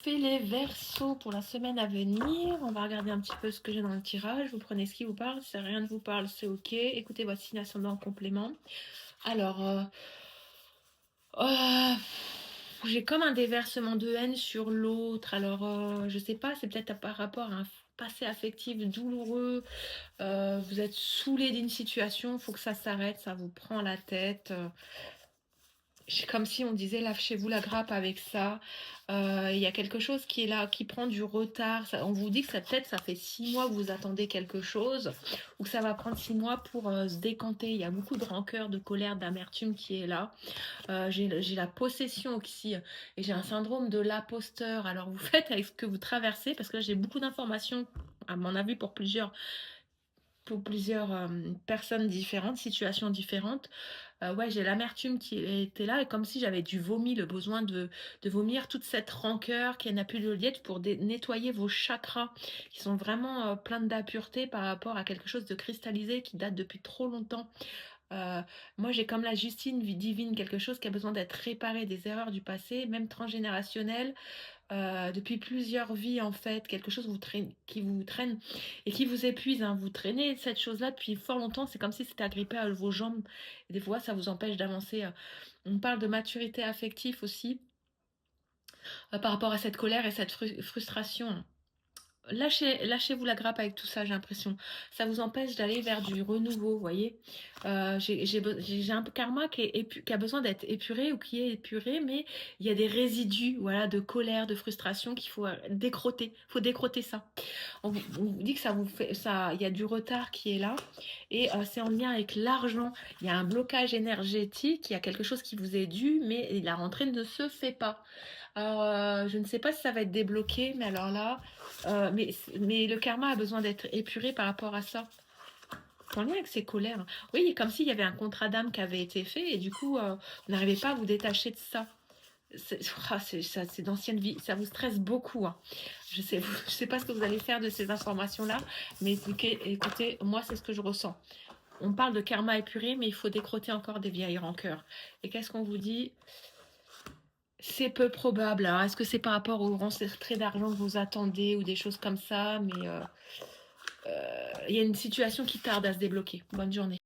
fait les Verseaux pour la semaine à venir. On va regarder un petit peu ce que j'ai dans le tirage. Vous prenez ce qui vous parle. Si rien ne vous parle, c'est ok. Écoutez votre signe ascendant en complément. Alors, euh, j'ai comme un déversement de haine sur l'autre. Alors, je sais pas, c'est peut-être par rapport à un passé affectif douloureux. Vous êtes saoulé d'une situation, faut que ça s'arrête, ça vous prend la tête. C'est comme si on disait lâchez-vous la grappe avec ça. Il y a quelque chose qui est là, qui prend du retard. On vous dit que ça peut-être ça fait 6 mois que vous attendez quelque chose, ou que ça va prendre 6 mois pour se décanter. Il y a beaucoup de rancœur, de colère, d'amertume qui est là. J'ai la possession aussi, et j'ai un syndrome de l'imposteur. Alors vous faites avec ce que vous traversez, parce que là j'ai beaucoup d'informations, à mon avis, pour plusieurs personnes différentes, situations différentes. Ouais, j'ai l'amertume qui était là, et comme si j'avais du vomi, le besoin de vomir toute cette rancœur qui n'a plus de liette pour nettoyer vos chakras, qui sont vraiment pleins d'impureté par rapport à quelque chose de cristallisé qui date depuis trop longtemps. Euh, Moi, j'ai comme la Justine divine, quelque chose qui a besoin d'être réparé, des erreurs du passé, même transgénérationnelles, depuis plusieurs vies en fait, quelque chose qui vous traîne et qui vous épuise, hein. Vous traînez cette chose-là depuis fort longtemps, c'est comme si c'était agrippé à vos jambes. Et des fois, ça vous empêche d'avancer. On parle de maturité affective aussi, par rapport à cette colère et cette frustration. Lâchez-vous la grappe avec tout ça, j'ai l'impression. Ça vous empêche d'aller vers du renouveau, vous voyez. J'ai un karma qui a besoin d'être épuré, ou qui est épuré, mais il y a des résidus, voilà, de colère, de frustration qu'il faut décroter. Il faut décroter ça. On vous dit que ça vous fait, ça, il y a du retard qui est là, et c'est en lien avec l'argent. Il y a un blocage énergétique, il y a quelque chose qui vous est dû, mais la rentrée ne se fait pas. Alors, je ne sais pas si ça va être débloqué, mais alors là, mais le karma a besoin d'être épuré par rapport à ça. En lien avec ces colères. Oui, comme s'il y avait un contrat d'âme qui avait été fait, et du coup, vous n'arrivez pas à vous détacher de ça. C'est d'ancienne vie, ça vous stresse beaucoup, hein. Je sais pas ce que vous allez faire de ces informations-là, mais écoutez, moi, c'est ce que je ressens. On parle de karma épuré, mais il faut décroter encore des vieilles rancœurs. Et qu'est-ce qu'on vous dit? C'est peu probable. Alors, est-ce que c'est par rapport au rentrée d'argent que vous attendez ou des choses comme ça? Mais il y a une situation qui tarde à se débloquer. Bonne journée.